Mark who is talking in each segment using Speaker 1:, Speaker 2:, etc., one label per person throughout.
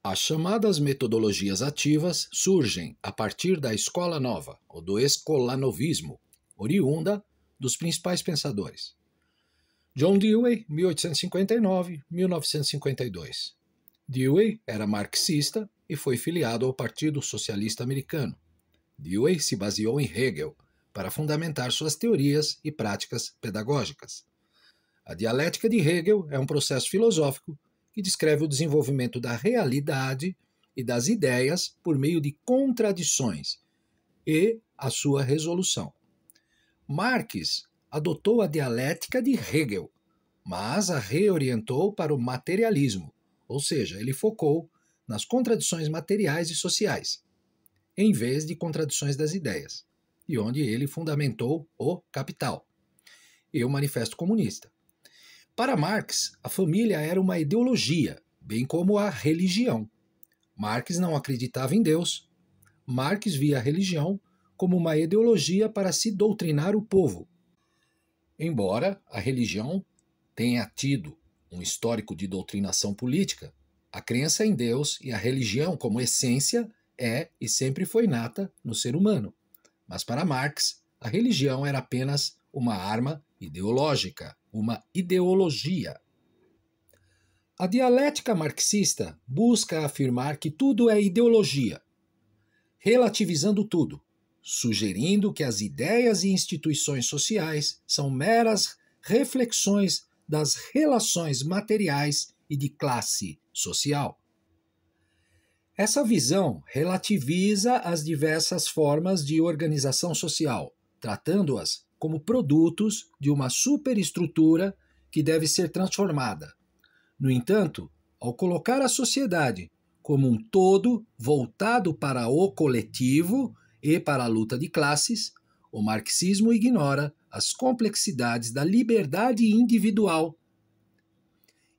Speaker 1: As chamadas metodologias ativas surgem a partir da Escola Nova, ou do escolanovismo, oriunda dos principais pensadores. John Dewey, 1859-1952. Dewey era marxista e foi filiado ao Partido Socialista Americano. Dewey se baseou em Hegel para fundamentar suas teorias e práticas pedagógicas. A dialética de Hegel é um processo filosófico que descreve o desenvolvimento da realidade e das ideias por meio de contradições e a sua resolução. Marx adotou a dialética de Hegel, mas a reorientou para o materialismo, ou seja, ele focou nas contradições materiais e sociais, em vez de contradições das ideias, e onde ele fundamentou o Capital e o Manifesto Comunista. Para Marx, a família era uma ideologia, bem como a religião. Marx não acreditava em Deus. Marx via a religião como uma ideologia para se doutrinar o povo. Embora a religião tenha tido um histórico de doutrinação política, a crença em Deus e a religião como essência é e sempre foi nata no ser humano. Mas para Marx, a religião era apenas uma arma ideológica, uma ideologia. A dialética marxista busca afirmar que tudo é ideologia, relativizando tudo, sugerindo que as ideias e instituições sociais são meras reflexões das relações materiais e de classe social. Essa visão relativiza as diversas formas de organização social, tratando-as como produtos de uma superestrutura que deve ser transformada. No entanto, ao colocar a sociedade como um todo voltado para o coletivo e para a luta de classes, o marxismo ignora as complexidades da liberdade individual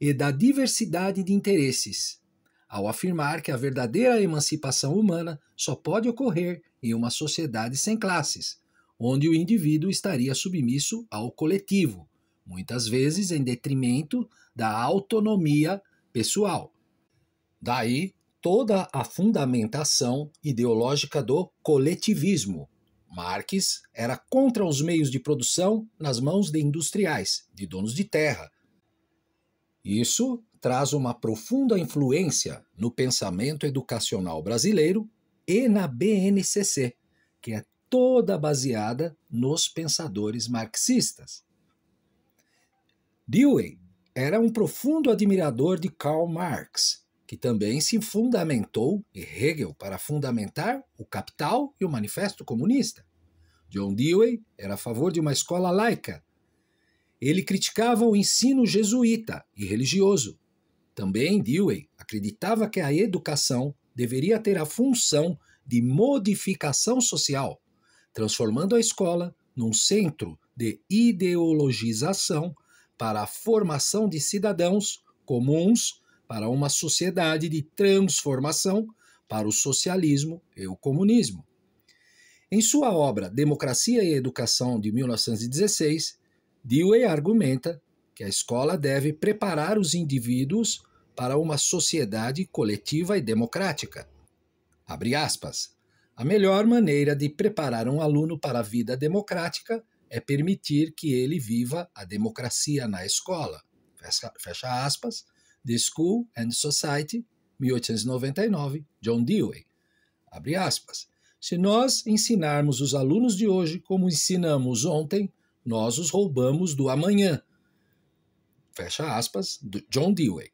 Speaker 1: e da diversidade de interesses, ao afirmar que a verdadeira emancipação humana só pode ocorrer em uma sociedade sem classes, onde o indivíduo estaria submisso ao coletivo, muitas vezes em detrimento da autonomia pessoal. Daí toda a fundamentação ideológica do coletivismo. Marx era contra os meios de produção nas mãos de industriais, de donos de terra. Isso traz uma profunda influência no pensamento educacional brasileiro e na BNCC, que é toda baseada nos pensadores marxistas. Dewey era um profundo admirador de Karl Marx, que também se fundamentou em Hegel para fundamentar o Capital e o Manifesto Comunista. John Dewey era a favor de uma escola laica. Ele criticava o ensino jesuíta e religioso. Também Dewey acreditava que a educação deveria ter a função de modificação social, transformando a escola num centro de ideologização para a formação de cidadãos comuns para uma sociedade de transformação para o socialismo e o comunismo. Em sua obra Democracia e Educação, de 1916, Dewey argumenta que a escola deve preparar os indivíduos para uma sociedade coletiva e democrática. Abre aspas. A melhor maneira de preparar um aluno para a vida democrática é permitir que ele viva a democracia na escola. Fecha aspas. The School and Society, 1899, John Dewey. Abre aspas. Se nós ensinarmos os alunos de hoje como ensinamos ontem, nós os roubamos do amanhã. Fecha aspas, John Dewey.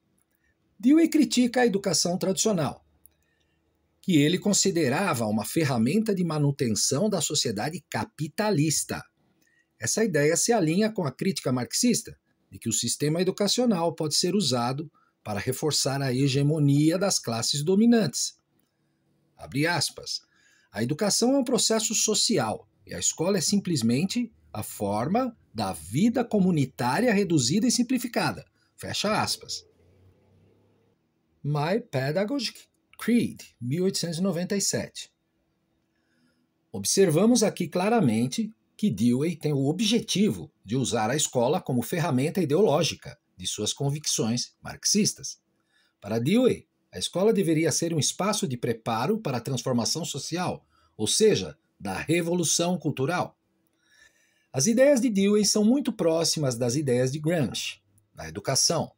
Speaker 1: Dewey critica a educação tradicional, que ele considerava uma ferramenta de manutenção da sociedade capitalista. Essa ideia se alinha com a crítica marxista, de que o sistema educacional pode ser usado para reforçar a hegemonia das classes dominantes. Abre aspas. A educação é um processo social e a escola é simplesmente a forma da vida comunitária reduzida e simplificada. Fecha aspas. My Pedagogic Creed, 1897. Observamos aqui claramente que Dewey tem o objetivo de usar a escola como ferramenta ideológica de suas convicções marxistas. Para Dewey, A escola deveria ser um espaço de preparo para a transformação social, ou seja, da revolução cultural. As ideias de Dewey são muito próximas das ideias de Gramsci, na educação,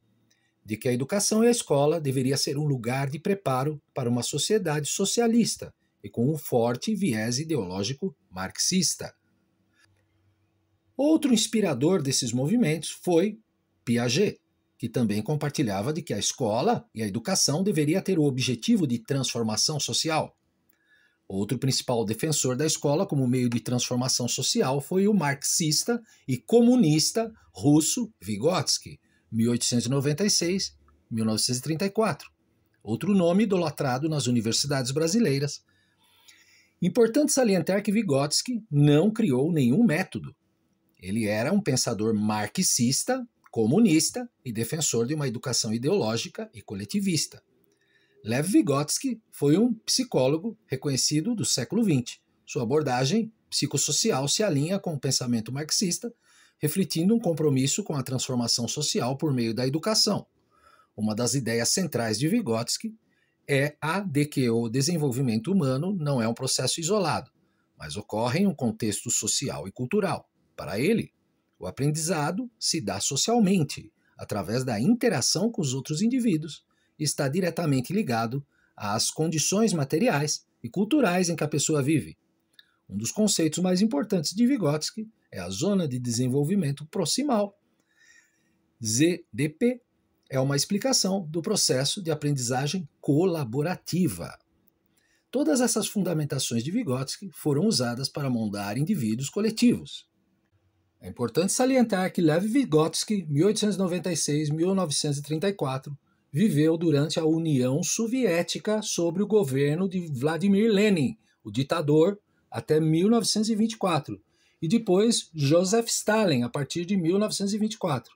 Speaker 1: de que a educação e a escola deveria ser um lugar de preparo para uma sociedade socialista e com um forte viés ideológico marxista. Outro inspirador desses movimentos foi Piaget, que também compartilhava de que a escola e a educação deveria ter o objetivo de transformação social. Outro principal defensor da escola como meio de transformação social foi o marxista e comunista russo Vygotsky, 1896-1934, outro nome idolatrado nas universidades brasileiras. Importante salientar que Vygotsky não criou nenhum método. Ele era um pensador marxista, comunista e defensor de uma educação ideológica e coletivista. Lev Vygotsky foi um psicólogo reconhecido do século XX. Sua abordagem psicossocial se alinha com o pensamento marxista, refletindo um compromisso com a transformação social por meio da educação. Uma das ideias centrais de Vygotsky é a de que o desenvolvimento humano não é um processo isolado, mas ocorre em um contexto social e cultural. Para ele, o aprendizado se dá socialmente, através da interação com os outros indivíduos, e está diretamente ligado às condições materiais e culturais em que a pessoa vive. Um dos conceitos mais importantes de Vygotsky é a zona de desenvolvimento proximal. ZDP é uma explicação do processo de aprendizagem colaborativa. Todas essas fundamentações de Vygotsky foram usadas para moldar indivíduos coletivos. É importante salientar que Lev Vygotsky, 1896-1934, viveu durante a União Soviética sob o governo de Vladimir Lenin, o ditador, até 1924, e depois Joseph Stalin, a partir de 1924.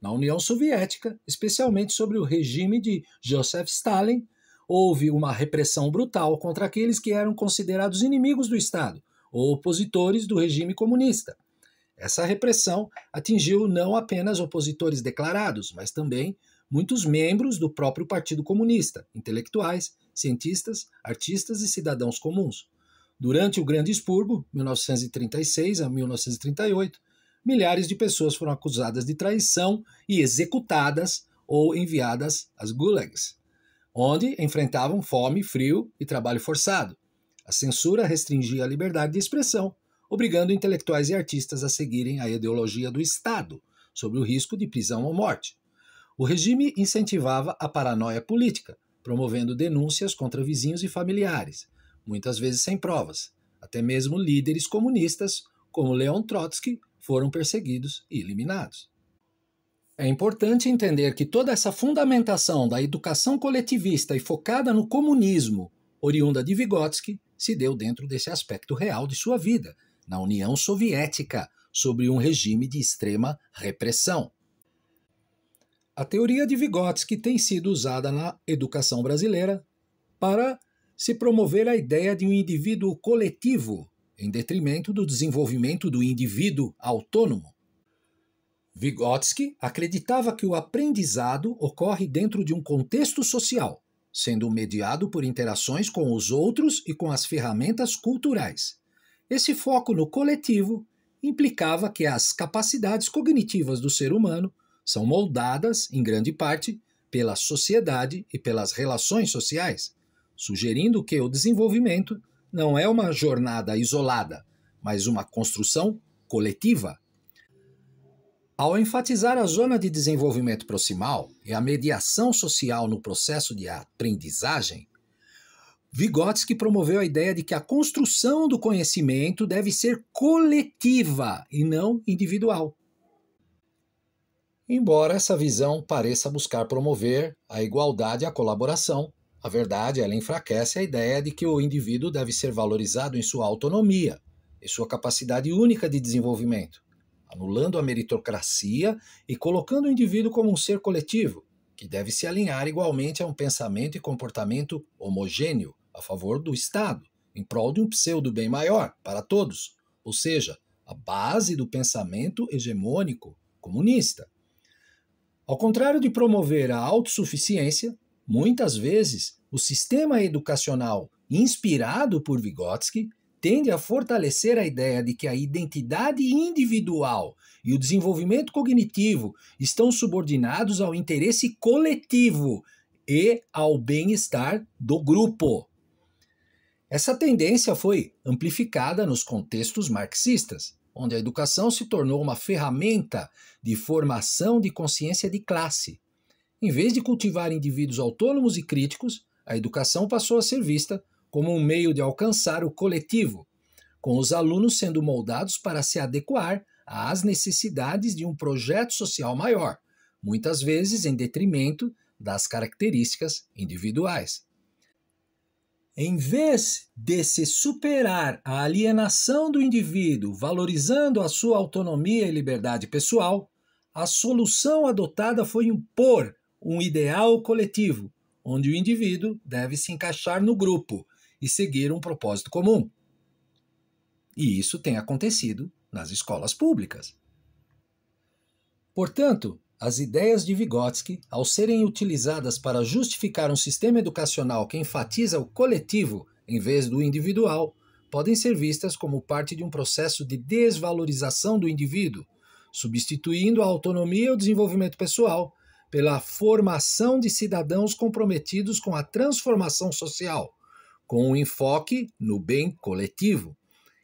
Speaker 1: Na União Soviética, especialmente sobre o regime de Joseph Stalin, houve uma repressão brutal contra aqueles que eram considerados inimigos do Estado ou opositores do regime comunista. Essa repressão atingiu não apenas opositores declarados, mas também muitos membros do próprio Partido Comunista, intelectuais, cientistas, artistas e cidadãos comuns. Durante o Grande Expurgo, 1936 a 1938, milhares de pessoas foram acusadas de traição e executadas ou enviadas às gulags, onde enfrentavam fome, frio e trabalho forçado. A censura restringia a liberdade de expressão, obrigando intelectuais e artistas a seguirem a ideologia do Estado, sob o risco de prisão ou morte. O regime incentivava a paranoia política, promovendo denúncias contra vizinhos e familiares, muitas vezes sem provas. Até mesmo líderes comunistas, como Leon Trotsky, foram perseguidos e eliminados. É importante entender que toda essa fundamentação da educação coletivista e focada no comunismo, oriunda de Vygotsky, se deu dentro desse aspecto real de sua vida, na União Soviética, sob um regime de extrema repressão. A teoria de Vygotsky tem sido usada na educação brasileira para se promover a ideia de um indivíduo coletivo, em detrimento do desenvolvimento do indivíduo autônomo. Vygotsky acreditava que o aprendizado ocorre dentro de um contexto social, sendo mediado por interações com os outros e com as ferramentas culturais. Esse foco no coletivo implicava que as capacidades cognitivas do ser humano são moldadas, em grande parte, pela sociedade e pelas relações sociais, sugerindo que o desenvolvimento não é uma jornada isolada, mas uma construção coletiva. Ao enfatizar a zona de desenvolvimento proximal e a mediação social no processo de aprendizagem, Vygotsky promoveu a ideia de que a construção do conhecimento deve ser coletiva e não individual. Embora essa visão pareça buscar promover a igualdade e a colaboração, a verdade ela enfraquece a ideia de que o indivíduo deve ser valorizado em sua autonomia e sua capacidade única de desenvolvimento, anulando a meritocracia e colocando o indivíduo como um ser coletivo, que deve se alinhar igualmente a um pensamento e comportamento homogêneo a favor do Estado, em prol de um pseudo-bem maior para todos, ou seja, a base do pensamento hegemônico comunista. Ao contrário de promover a autossuficiência, Muitas vezes, o sistema educacional inspirado por Vygotsky tende a fortalecer a ideia de que a identidade individual e o desenvolvimento cognitivo estão subordinados ao interesse coletivo e ao bem-estar do grupo. Essa tendência foi amplificada nos contextos marxistas, onde a educação se tornou uma ferramenta de formação de consciência de classe. Em vez de cultivar indivíduos autônomos e críticos, a educação passou a ser vista como um meio de alcançar o coletivo, com os alunos sendo moldados para se adequar às necessidades de um projeto social maior, muitas vezes em detrimento das características individuais. Em vez de se superar a alienação do indivíduo, valorizando a sua autonomia e liberdade pessoal, a solução adotada foi impor um ideal coletivo, onde o indivíduo deve se encaixar no grupo e seguir um propósito comum. E isso tem acontecido nas escolas públicas. Portanto, as ideias de Vygotsky, ao serem utilizadas para justificar um sistema educacional que enfatiza o coletivo em vez do individual, podem ser vistas como parte de um processo de desvalorização do indivíduo, substituindo a autonomia e o desenvolvimento pessoal pela formação de cidadãos comprometidos com a transformação social, com um enfoque no bem coletivo.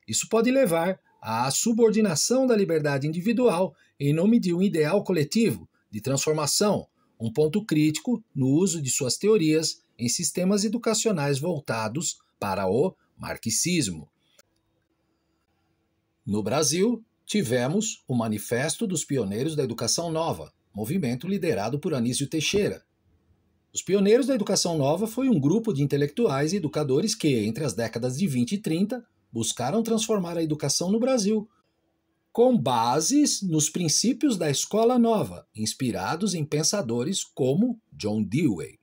Speaker 1: Isso pode levar à subordinação da liberdade individual em nome de um ideal coletivo de transformação, um ponto crítico no uso de suas teorias em sistemas educacionais voltados para o marxismo. No Brasil, tivemos o Manifesto dos Pioneiros da Educação Nova, movimento liderado por Anísio Teixeira. Os Pioneiros da Educação Nova foi um grupo de intelectuais e educadores que, entre as décadas de 20 e 30, buscaram transformar a educação no Brasil, com bases nos princípios da Escola Nova, inspirados em pensadores como John Dewey.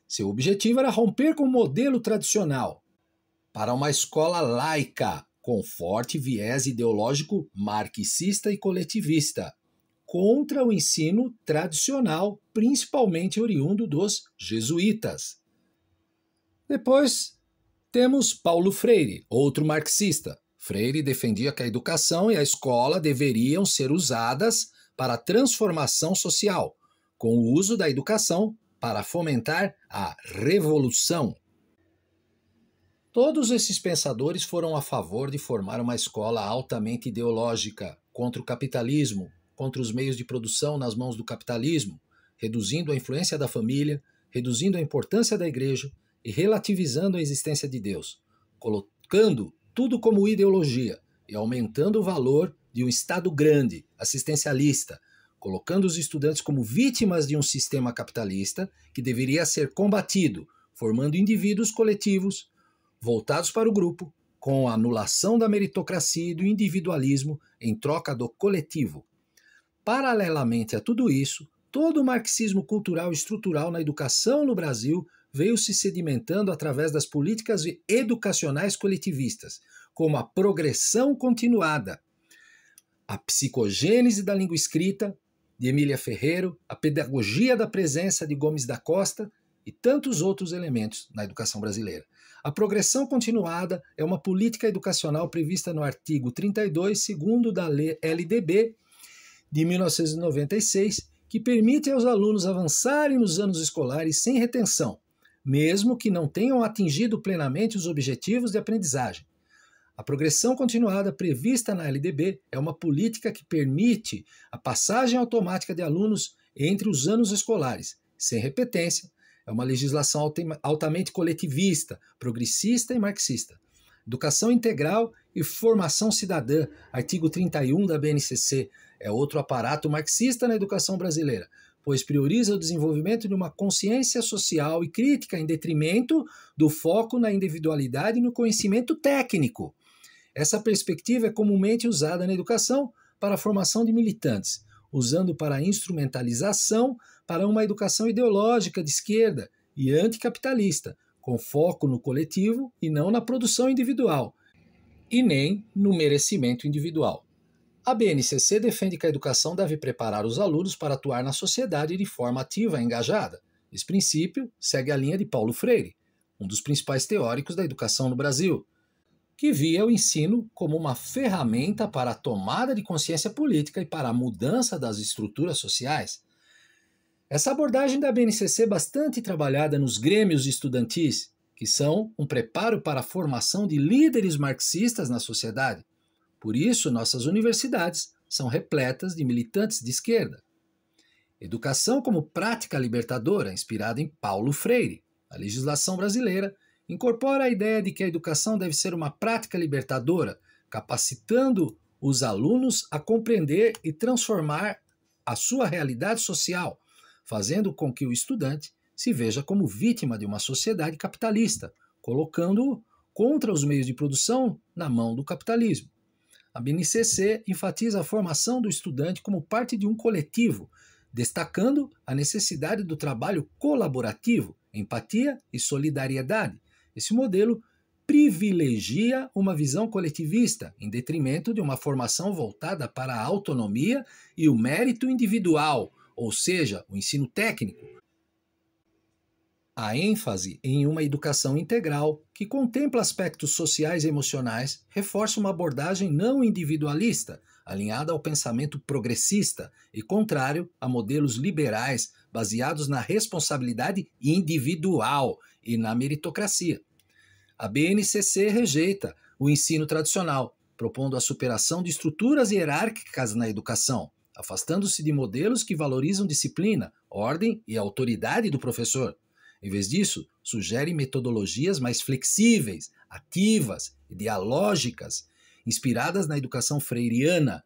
Speaker 1: Seu objetivo era romper com o modelo tradicional para uma escola laica, com forte viés ideológico marxista e coletivista, contra o ensino tradicional, principalmente oriundo dos jesuítas. Depois, temos Paulo Freire, outro marxista. Freire defendia que a educação e a escola deveriam ser usadas para a transformação social, com o uso da educação para fomentar a revolução. Todos esses pensadores foram a favor de formar uma escola altamente ideológica, contra o capitalismo, contra os meios de produção nas mãos do capitalismo, reduzindo a influência da família, reduzindo a importância da igreja e relativizando a existência de Deus, colocando tudo como ideologia e aumentando o valor de um Estado grande, assistencialista, colocando os estudantes como vítimas de um sistema capitalista que deveria ser combatido, formando indivíduos coletivos voltados para o grupo, com a anulação da meritocracia e do individualismo em troca do coletivo. Paralelamente a tudo isso, todo o marxismo cultural e estrutural na educação no Brasil veio se sedimentando através das políticas educacionais coletivistas, como a progressão continuada, a psicogênese da língua escrita, de Emília Ferreiro, a pedagogia da presença de Gomes da Costa e tantos outros elementos na educação brasileira. A progressão continuada é uma política educacional prevista no artigo 32, segundo da LDB de 1996, que permite aos alunos avançarem nos anos escolares sem retenção, mesmo que não tenham atingido plenamente os objetivos de aprendizagem. A progressão continuada prevista na LDB é uma política que permite a passagem automática de alunos entre os anos escolares, sem repetência. É uma legislação altamente coletivista, progressista e marxista. Educação integral e formação cidadã, artigo 31 da BNCC, é outro aparato marxista na educação brasileira, pois prioriza o desenvolvimento de uma consciência social e crítica em detrimento do foco na individualidade e no conhecimento técnico. Essa perspectiva é comumente usada na educação para a formação de militantes, usando para a instrumentalização para uma educação ideológica de esquerda e anticapitalista, com foco no coletivo e não na produção individual, e nem no merecimento individual. A BNCC defende que a educação deve preparar os alunos para atuar na sociedade de forma ativa e engajada, Esse princípio segue a linha de Paulo Freire, um dos principais teóricos da educação no Brasil, que via o ensino como uma ferramenta para a tomada de consciência política e para a mudança das estruturas sociais. Essa abordagem da BNCC é bastante trabalhada nos grêmios estudantis, que são um preparo para a formação de líderes marxistas na sociedade. Por isso, nossas universidades são repletas de militantes de esquerda. Educação como prática libertadora, inspirada em Paulo Freire. A legislação brasileira incorpora a ideia de que a educação deve ser uma prática libertadora, capacitando os alunos a compreender e transformar a sua realidade social, fazendo com que o estudante se veja como vítima de uma sociedade capitalista, colocando-o contra os meios de produção na mão do capitalismo. A BNCC enfatiza a formação do estudante como parte de um coletivo, destacando a necessidade do trabalho colaborativo, empatia e solidariedade. Esse modelo privilegia uma visão coletivista, em detrimento de uma formação voltada para a autonomia e o mérito individual, ou seja, o ensino técnico. A ênfase em uma educação integral, que contempla aspectos sociais e emocionais, reforça uma abordagem não individualista, alinhada ao pensamento progressista e contrário a modelos liberais baseados na responsabilidade individual e na meritocracia. A BNCC rejeita o ensino tradicional, propondo a superação de estruturas hierárquicas na educação, afastando-se de modelos que valorizam disciplina, ordem e autoridade do professor. Em vez disso, sugere metodologias mais flexíveis, ativas e dialógicas, inspiradas na educação freiriana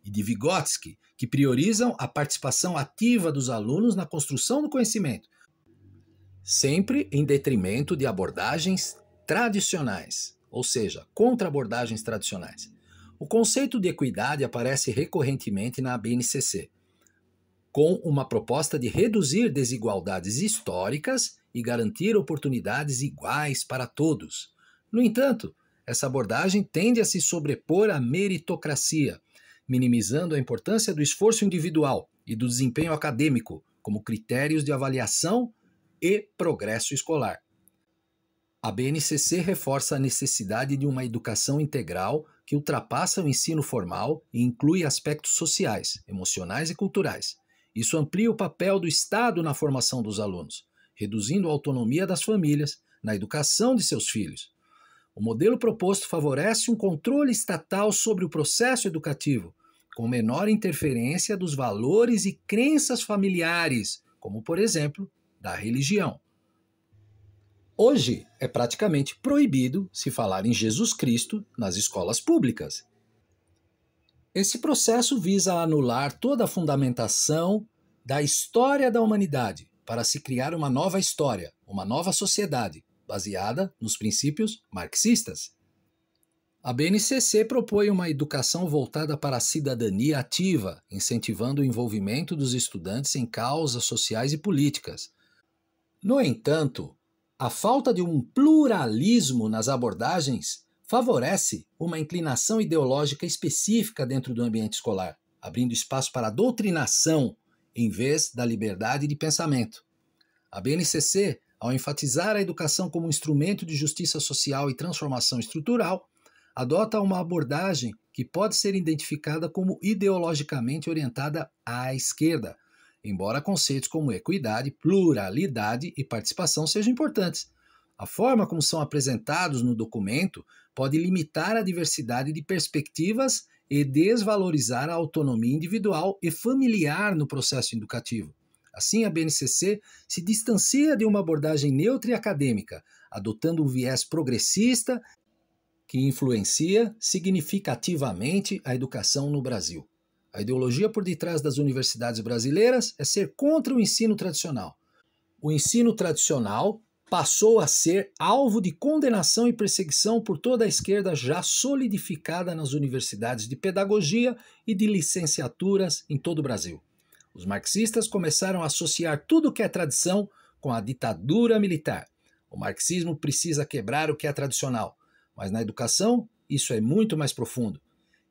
Speaker 1: e de Vygotsky, que priorizam a participação ativa dos alunos na construção do conhecimento, sempre em detrimento de abordagens tradicionais, ou seja, contra abordagens tradicionais. O conceito de equidade aparece recorrentemente na BNCC, com uma proposta de reduzir desigualdades históricas e garantir oportunidades iguais para todos. No entanto, essa abordagem tende a se sobrepor à meritocracia, minimizando a importância do esforço individual e do desempenho acadêmico como critérios de avaliação e progresso escolar. A BNCC reforça a necessidade de uma educação integral que ultrapassa o ensino formal e inclui aspectos sociais, emocionais e culturais. Isso amplia o papel do Estado na formação dos alunos, reduzindo a autonomia das famílias na educação de seus filhos. O modelo proposto favorece um controle estatal sobre o processo educativo, com menor interferência dos valores e crenças familiares, como, por exemplo, da religião. Hoje é praticamente proibido se falar em Jesus Cristo nas escolas públicas. Esse processo visa anular toda a fundamentação da história da humanidade para se criar uma nova história, uma nova sociedade, baseada nos princípios marxistas. A BNCC propõe uma educação voltada para a cidadania ativa, incentivando o envolvimento dos estudantes em causas sociais e políticas. No entanto, a falta de um pluralismo nas abordagens favorece uma inclinação ideológica específica dentro do ambiente escolar, abrindo espaço para a doutrinação em vez da liberdade de pensamento. A BNCC, ao enfatizar a educação como instrumento de justiça social e transformação estrutural, adota uma abordagem que pode ser identificada como ideologicamente orientada à esquerda, embora conceitos como equidade, pluralidade e participação sejam importantes. A forma como são apresentados no documento pode limitar a diversidade de perspectivas e desvalorizar a autonomia individual e familiar no processo educativo. Assim, a BNCC se distancia de uma abordagem neutra e acadêmica, adotando um viés progressista que influencia significativamente a educação no Brasil. A ideologia por detrás das universidades brasileiras é ser contra o ensino tradicional. O ensino tradicional passou a ser alvo de condenação e perseguição por toda a esquerda já solidificada nas universidades de pedagogia e de licenciaturas em todo o Brasil. Os marxistas começaram a associar tudo o que é tradição com a ditadura militar. O marxismo precisa quebrar o que é tradicional, mas na educação isso é muito mais profundo.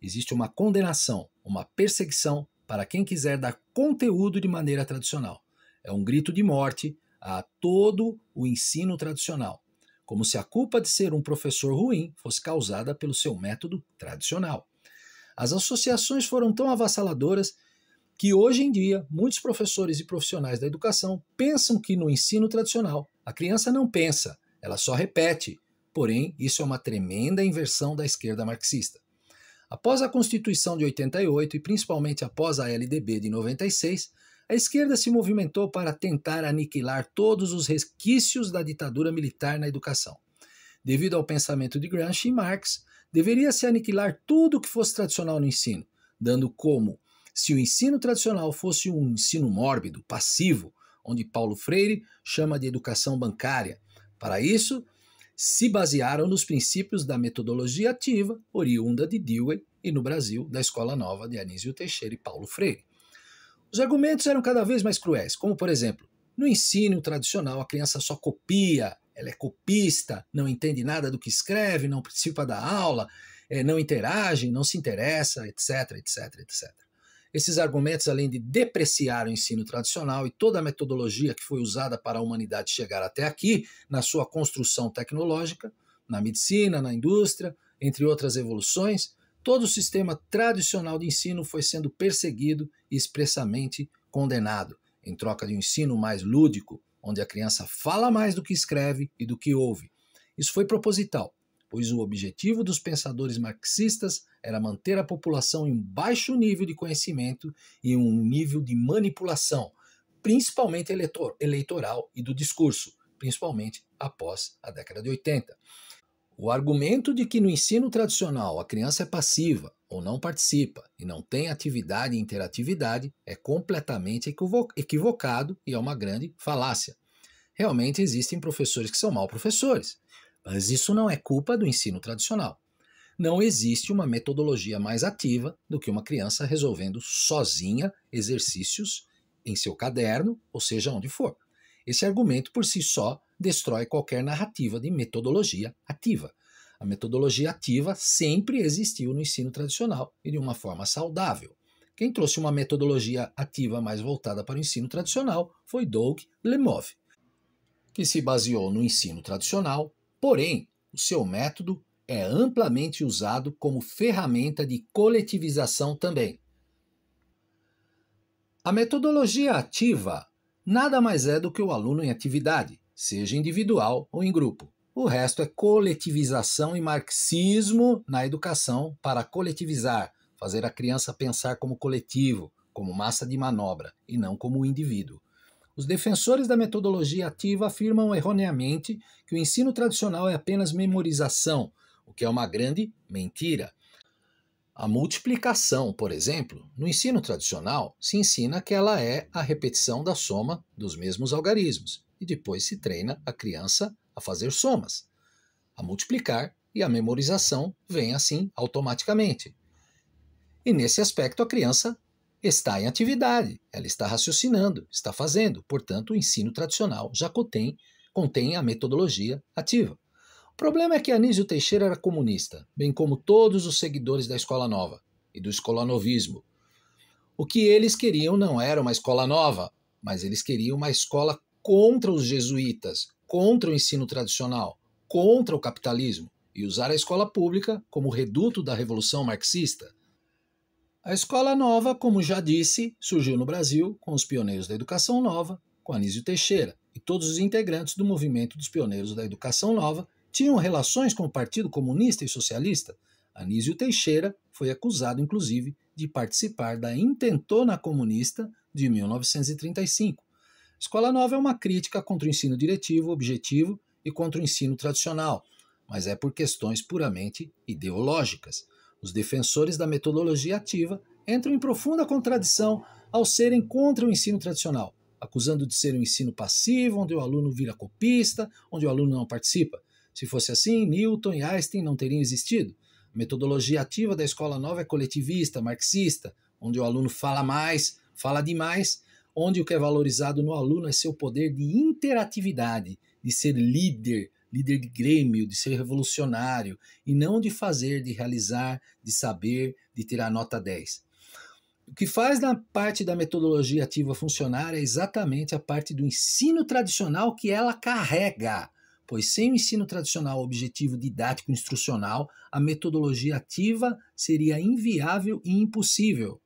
Speaker 1: Existe uma condenação, uma perseguição para quem quiser dar conteúdo de maneira tradicional. É um grito de morte a todo o ensino tradicional, como se a culpa de ser um professor ruim fosse causada pelo seu método tradicional. As associações foram tão avassaladoras que hoje em dia muitos professores e profissionais da educação pensam que no ensino tradicional a criança não pensa, ela só repete. Porém, isso é uma tremenda inversão da esquerda marxista. Após a Constituição de 88 e principalmente após a LDB de 96, a esquerda se movimentou para tentar aniquilar todos os resquícios da ditadura militar na educação. Devido ao pensamento de Gramsci e Marx, deveria-se aniquilar tudo o que fosse tradicional no ensino, dando como se o ensino tradicional fosse um ensino mórbido, passivo, onde Paulo Freire chama de educação bancária. Para isso, se basearam nos princípios da metodologia ativa, oriunda de Dewey e, no Brasil, da Escola Nova de Anísio Teixeira e Paulo Freire. Os argumentos eram cada vez mais cruéis, como, por exemplo, no ensino tradicional a criança só copia, ela é copista, não entende nada do que escreve, não participa da aula, não interage, não se interessa, etc, etc, etc. Esses argumentos, além de depreciar o ensino tradicional e toda a metodologia que foi usada para a humanidade chegar até aqui, na sua construção tecnológica, na medicina, na indústria, entre outras evoluções, todo o sistema tradicional de ensino foi sendo perseguido e expressamente condenado, em troca de um ensino mais lúdico, onde a criança fala mais do que escreve e do que ouve. Isso foi proposital, pois o objetivo dos pensadores marxistas era manter a população em um baixo nível de conhecimento e um nível de manipulação, principalmente eleitoral e do discurso, principalmente após a década de 80. O argumento de que no ensino tradicional a criança é passiva ou não participa e não tem atividade e interatividade é completamente equivocado e é uma grande falácia. Realmente existem professores que são maus professores, mas isso não é culpa do ensino tradicional. Não existe uma metodologia mais ativa do que uma criança resolvendo sozinha exercícios em seu caderno, ou seja, onde for. Esse argumento por si só destrói qualquer narrativa de metodologia ativa. A metodologia ativa sempre existiu no ensino tradicional e de uma forma saudável. Quem trouxe uma metodologia ativa mais voltada para o ensino tradicional foi Doug Lemov, que se baseou no ensino tradicional, porém, o seu método é amplamente usado como ferramenta de coletivização também. A metodologia ativa nada mais é do que o aluno em atividade, seja individual ou em grupo. O resto é coletivização e marxismo na educação para coletivizar, fazer a criança pensar como coletivo, como massa de manobra e não como indivíduo. Os defensores da metodologia ativa afirmam erroneamente que o ensino tradicional é apenas memorização, o que é uma grande mentira. A multiplicação, por exemplo, no ensino tradicional se ensina que ela é a repetição da soma dos mesmos algarismos e depois se treina a criança a fazer somas, a multiplicar, e a memorização vem assim automaticamente. E nesse aspecto a criança está em atividade, ela está raciocinando, está fazendo, portanto o ensino tradicional já contém a metodologia ativa. O problema é que Anísio Teixeira era comunista, bem como todos os seguidores da Escola Nova e do escolanovismo. O que eles queriam não era uma escola nova, mas eles queriam uma escola contra os jesuítas, contra o ensino tradicional, contra o capitalismo, e usar a escola pública como reduto da Revolução Marxista. A Escola Nova, como já disse, surgiu no Brasil com os pioneiros da Educação Nova, com Anísio Teixeira, e todos os integrantes do movimento dos pioneiros da Educação Nova tinham relações com o Partido Comunista e Socialista. Anísio Teixeira foi acusado, inclusive, de participar da Intentona Comunista de 1935. A Escola Nova é uma crítica contra o ensino diretivo, objetivo e contra o ensino tradicional, mas é por questões puramente ideológicas. Os defensores da metodologia ativa entram em profunda contradição ao serem contra o ensino tradicional, acusando de ser um ensino passivo, onde o aluno vira copista, onde o aluno não participa. Se fosse assim, Newton e Einstein não teriam existido. A metodologia ativa da Escola Nova é coletivista, marxista, onde o aluno fala mais, fala demais, onde o que é valorizado no aluno é seu poder de interatividade, de ser líder de grêmio, de ser revolucionário, e não de fazer, de realizar, de saber, de tirar nota 10. O que faz na parte da metodologia ativa funcionar é exatamente a parte do ensino tradicional que ela carrega, pois sem o ensino tradicional objetivo didático instrucional, a metodologia ativa seria inviável e impossível.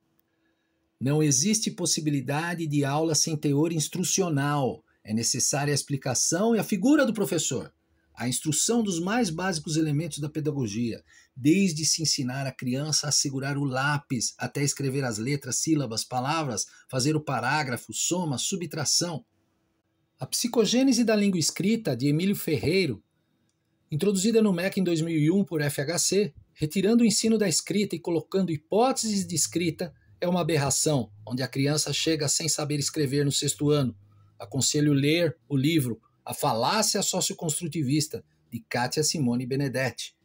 Speaker 1: Não existe possibilidade de aula sem teor instrucional. É necessária a explicação e a figura do professor, a instrução dos mais básicos elementos da pedagogia, desde se ensinar a criança a segurar o lápis, até escrever as letras, sílabas, palavras, fazer o parágrafo, soma, subtração. A psicogênese da língua escrita, de Emílio Ferreiro, introduzida no MEC em 2001 por FHC, retirando o ensino da escrita e colocando hipóteses de escrita, é uma aberração, onde a criança chega sem saber escrever no 6º ano. Aconselho ler o livro A Falácia Socioconstrutivista, de Kátia Simone Benedetti.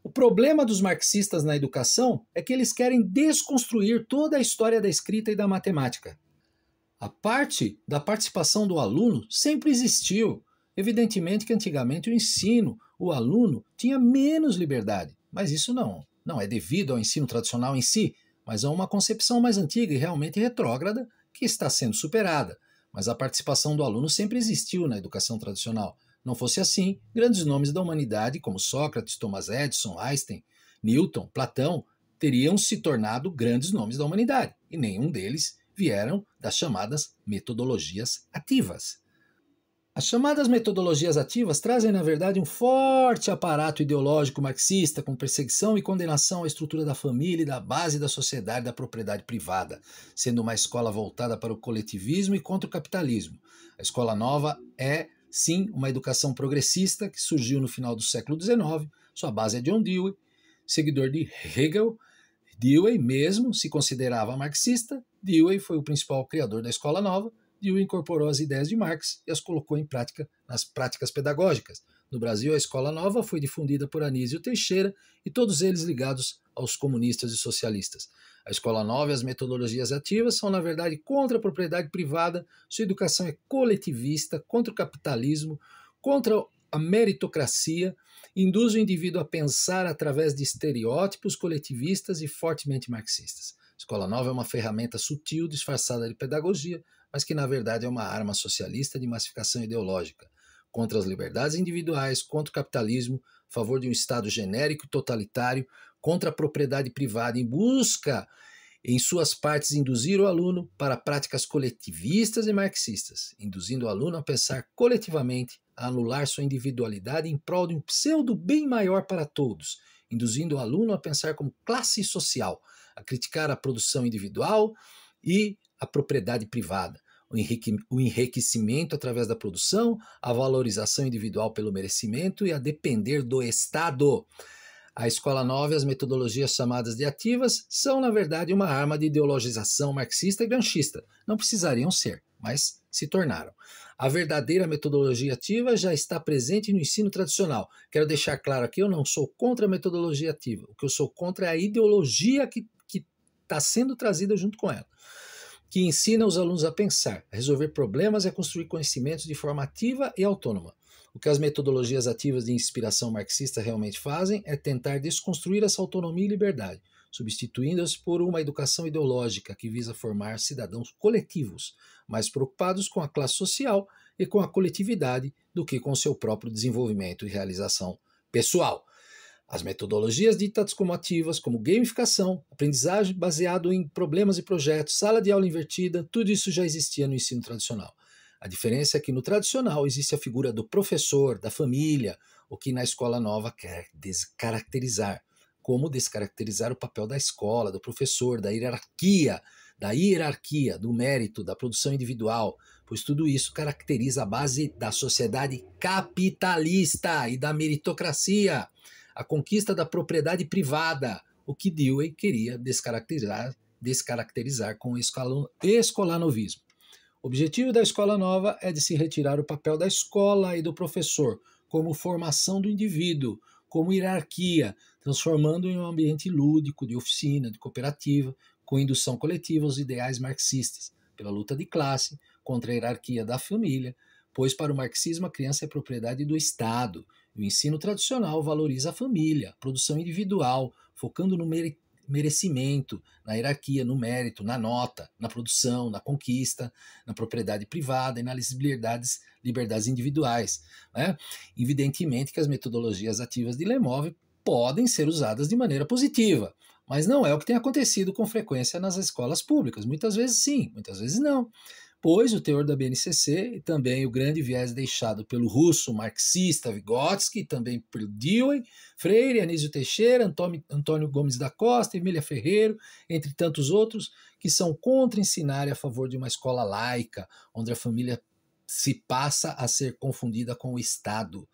Speaker 1: O problema dos marxistas na educação é que eles querem desconstruir toda a história da escrita e da matemática. A parte da participação do aluno sempre existiu. Evidentemente que antigamente o aluno tinha menos liberdade, mas isso não é devido ao ensino tradicional em si, mas a uma concepção mais antiga e realmente retrógrada que está sendo superada. Mas a participação do aluno sempre existiu na educação tradicional. Não fosse assim, grandes nomes da humanidade, como Sócrates, Thomas Edison, Einstein, Newton, Platão, teriam se tornado grandes nomes da humanidade, e nenhum deles vieram das chamadas metodologias ativas. As chamadas metodologias ativas trazem, na verdade, um forte aparato ideológico marxista com perseguição e condenação à estrutura da família e da base da sociedade da propriedade privada, sendo uma escola voltada para o coletivismo e contra o capitalismo. A escola nova é, sim, uma educação progressista que surgiu no final do século XIX, sua base é John Dewey, seguidor de Hegel. Dewey mesmo se considerava marxista, Dewey foi o principal criador da escola nova. Dewey incorporou as ideias de Marx e as colocou em prática nas práticas pedagógicas. No Brasil, a Escola Nova foi difundida por Anísio Teixeira e todos eles ligados aos comunistas e socialistas. A Escola Nova e as metodologias ativas são, na verdade, contra a propriedade privada, sua educação é coletivista, contra o capitalismo, contra a meritocracia, induz o indivíduo a pensar através de estereótipos coletivistas e fortemente marxistas. A Escola Nova é uma ferramenta sutil, disfarçada de pedagogia, mas que na verdade é uma arma socialista de massificação ideológica, contra as liberdades individuais, contra o capitalismo, a favor de um Estado genérico e totalitário, contra a propriedade privada, em busca, em suas partes, induzir o aluno para práticas coletivistas e marxistas, induzindo o aluno a pensar coletivamente, a anular sua individualidade em prol de um pseudo bem maior para todos, induzindo o aluno a pensar como classe social, a criticar a produção individual e a propriedade privada, o enriquecimento através da produção, a valorização individual pelo merecimento e a depender do Estado. A Escola Nova e as metodologias chamadas de ativas são, na verdade, uma arma de ideologização marxista e gramscista. Não precisariam ser, mas se tornaram. A verdadeira metodologia ativa já está presente no ensino tradicional. Quero deixar claro aqui, eu não sou contra a metodologia ativa. O que eu sou contra é a ideologia que está sendo trazida junto com ela, que ensina os alunos a pensar, a resolver problemas e a construir conhecimentos de forma ativa e autônoma. O que as metodologias ativas de inspiração marxista realmente fazem é tentar desconstruir essa autonomia e liberdade, substituindo-as por uma educação ideológica que visa formar cidadãos coletivos, mais preocupados com a classe social e com a coletividade do que com seu próprio desenvolvimento e realização pessoal. As metodologias ditas como ativas, como gamificação, aprendizagem baseado em problemas e projetos, sala de aula invertida, tudo isso já existia no ensino tradicional. A diferença é que no tradicional existe a figura do professor, da família, o que na escola nova quer descaracterizar. Como descaracterizar o papel da escola, do professor, da hierarquia, do mérito, da produção individual, pois tudo isso caracteriza a base da sociedade capitalista e da meritocracia. A conquista da propriedade privada, o que Dewey queria descaracterizar com o escolanovismo. O objetivo da escola nova é de se retirar o papel da escola e do professor como formação do indivíduo, como hierarquia, transformando em um ambiente lúdico, de oficina, de cooperativa, com indução coletiva aos ideais marxistas, pela luta de classe, contra a hierarquia da família, pois para o marxismo a criança é propriedade do Estado. O ensino tradicional valoriza a família, a produção individual, focando no merecimento, na hierarquia, no mérito, na nota, na produção, na conquista, na propriedade privada e nas liberdades individuais. Né? Evidentemente que as metodologias ativas de Lemov podem ser usadas de maneira positiva, mas não é o que tem acontecido com frequência nas escolas públicas. Muitas vezes sim, muitas vezes não. Pois o teor da BNCC e também o grande viés deixado pelo russo marxista Vygotsky, também pelo Dewey, Freire, Anísio Teixeira, Antônio Gomes da Costa, Emília Ferreiro, entre tantos outros, que são contra ensinar a favor de uma escola laica, onde a família se passa a ser confundida com o Estado.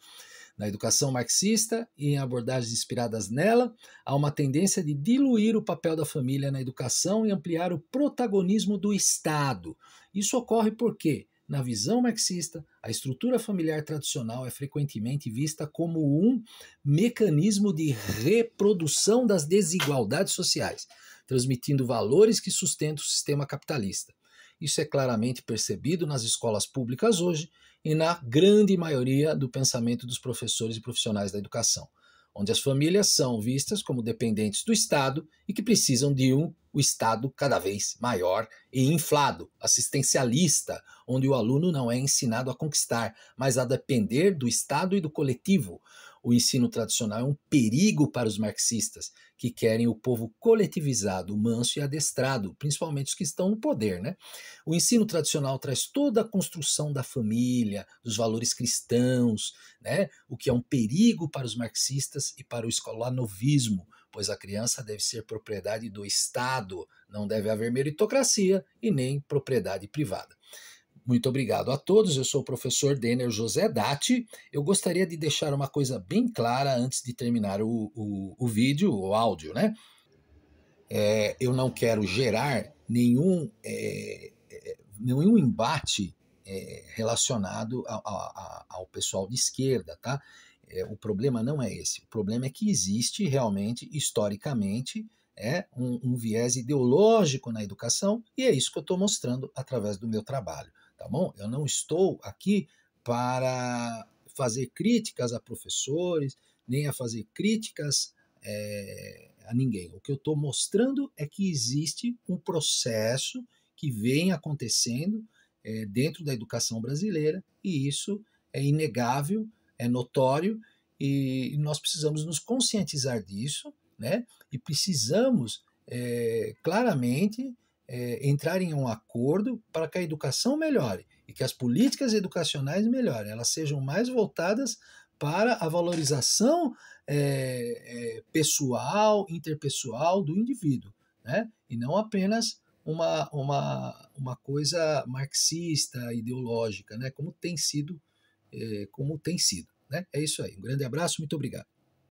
Speaker 1: Na educação marxista e em abordagens inspiradas nela, há uma tendência de diluir o papel da família na educação e ampliar o protagonismo do Estado. Isso ocorre porque, na visão marxista, a estrutura familiar tradicional é frequentemente vista como um mecanismo de reprodução das desigualdades sociais, transmitindo valores que sustentam o sistema capitalista. Isso é claramente percebido nas escolas públicas hoje e na grande maioria do pensamento dos professores e profissionais da educação, onde as famílias são vistas como dependentes do Estado e que precisam de o Estado cada vez maior e inflado, assistencialista, onde o aluno não é ensinado a conquistar, mas a depender do Estado e do coletivo. O ensino tradicional é um perigo para os marxistas, que querem o povo coletivizado, manso e adestrado, principalmente os que estão no poder. Né? O ensino tradicional traz toda a construção da família, dos valores cristãos, né? O que é um perigo para os marxistas e para o escolanovismo, pois a criança deve ser propriedade do Estado, não deve haver meritocracia e nem propriedade privada. Muito obrigado a todos, eu sou o professor Denner José Datti. Eu gostaria de deixar uma coisa bem clara antes de terminar o vídeo, o áudio, né? Eu não quero gerar nenhum embate relacionado ao pessoal de esquerda, tá? O problema não é esse, o problema é que existe realmente, historicamente, um viés ideológico na educação, e é isso que eu estou mostrando através do meu trabalho. Tá bom? Eu não estou aqui para fazer críticas a professores, nem a fazer críticas a ninguém. O que eu estou mostrando é que existe um processo que vem acontecendo dentro da educação brasileira, e isso é inegável, é notório, e nós precisamos nos conscientizar disso, né? E precisamos claramente entrar em um acordo para que a educação melhore e que as políticas educacionais melhorem, elas sejam mais voltadas para a valorização pessoal, interpessoal do indivíduo, né? E não apenas uma coisa marxista, ideológica, né? Como tem sido, né? É isso aí. Um grande abraço, muito obrigado.